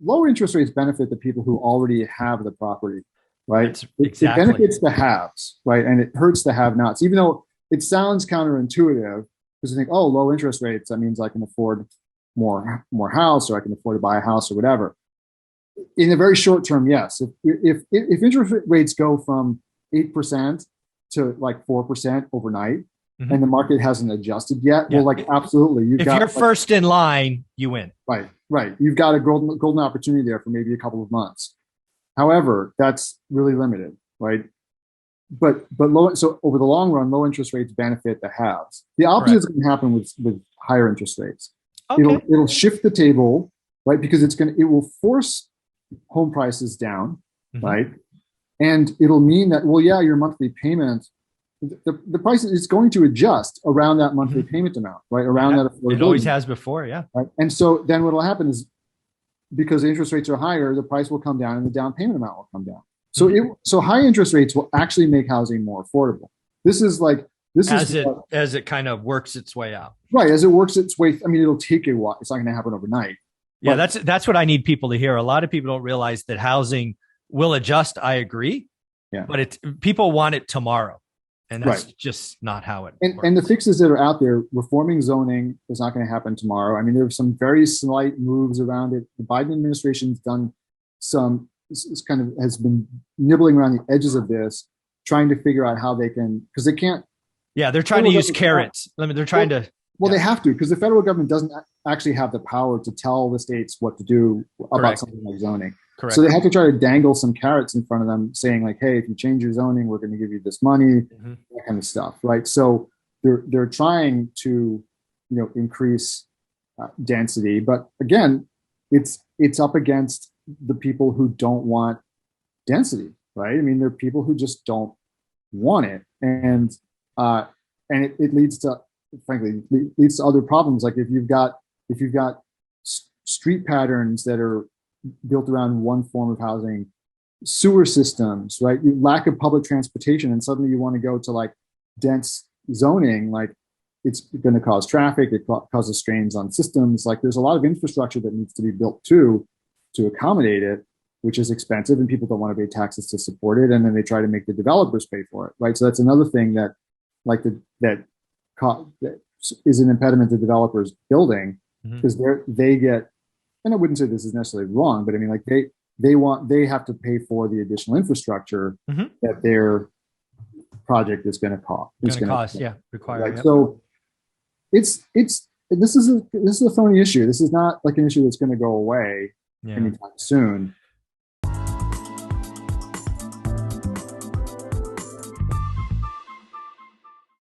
lower interest rates benefit the people who already have the property, right? It Exactly. benefits the haves, right? And it hurts the have-nots, even though it sounds counterintuitive because you think, oh, low interest rates, that means I can afford more house, or I can afford to buy a house or whatever. In the very short term, yes. If interest rates go from 8% to like 4% overnight, Mm-hmm. and the market hasn't adjusted yet, Yeah. well, like absolutely, If you're first in line, you win. Right. You've got a golden opportunity there for maybe a couple of months. However, that's really limited, right? But so over the long run, low interest rates benefit the haves. The opposite is going to happen with higher interest rates. Okay. It'll shift the table, right? Because it will force home prices down, Mm-hmm. right? And it'll mean that, well, yeah, your monthly payment, the price is going to adjust around that monthly Mm-hmm. payment amount, right? Around that affordability. It always has before, yeah. Right? And so then what will happen is, because the interest rates are higher, the price will come down and the down payment amount will come down. So so high interest rates will actually make housing more affordable. This is as it kind of works its way out. Right, as it works its way. I mean, it'll take a while. It's not going to happen overnight. Yeah, that's what I need people to hear. A lot of people don't realize that housing will adjust. I agree. Yeah. But people want it tomorrow. And that's just not how it works. And the fixes that are out there, reforming zoning is not going to happen tomorrow. I mean, there are some very slight moves around it. The Biden administration's done has been nibbling around the edges of this, trying to figure out how they can, because they can't. Yeah, they're trying to use carrots. They're trying to. Well, they have to, because the federal government doesn't actually have the power to tell the states what to do about something like zoning. Correct. So they have to try to dangle some carrots in front of them, saying like, "Hey, if you change your zoning, we're going to give you this money," that kind of stuff, right? So they're trying to, increase density, but again, it's up against the people who don't want density, right? I mean, there are people who just don't want it, and it leads to, frankly, leads to other problems. Like if you've got street patterns that are built around one form of housing, sewer systems, right? Lack of public transportation, and suddenly you want to go to like dense zoning, like it's going to cause traffic. It causes strains on systems. Like there's a lot of infrastructure that needs to be built to accommodate it, which is expensive, and people don't want to pay taxes to support it, and then they try to make the developers pay for it, right? So that's another thing that that is an impediment to developers building, because they get. And I wouldn't say this is necessarily wrong, but I mean, like they have to pay for the additional infrastructure that their project is going to cost. Require. Right? Yep. So this is a thorny issue. This is not like an issue that's going to go away anytime soon.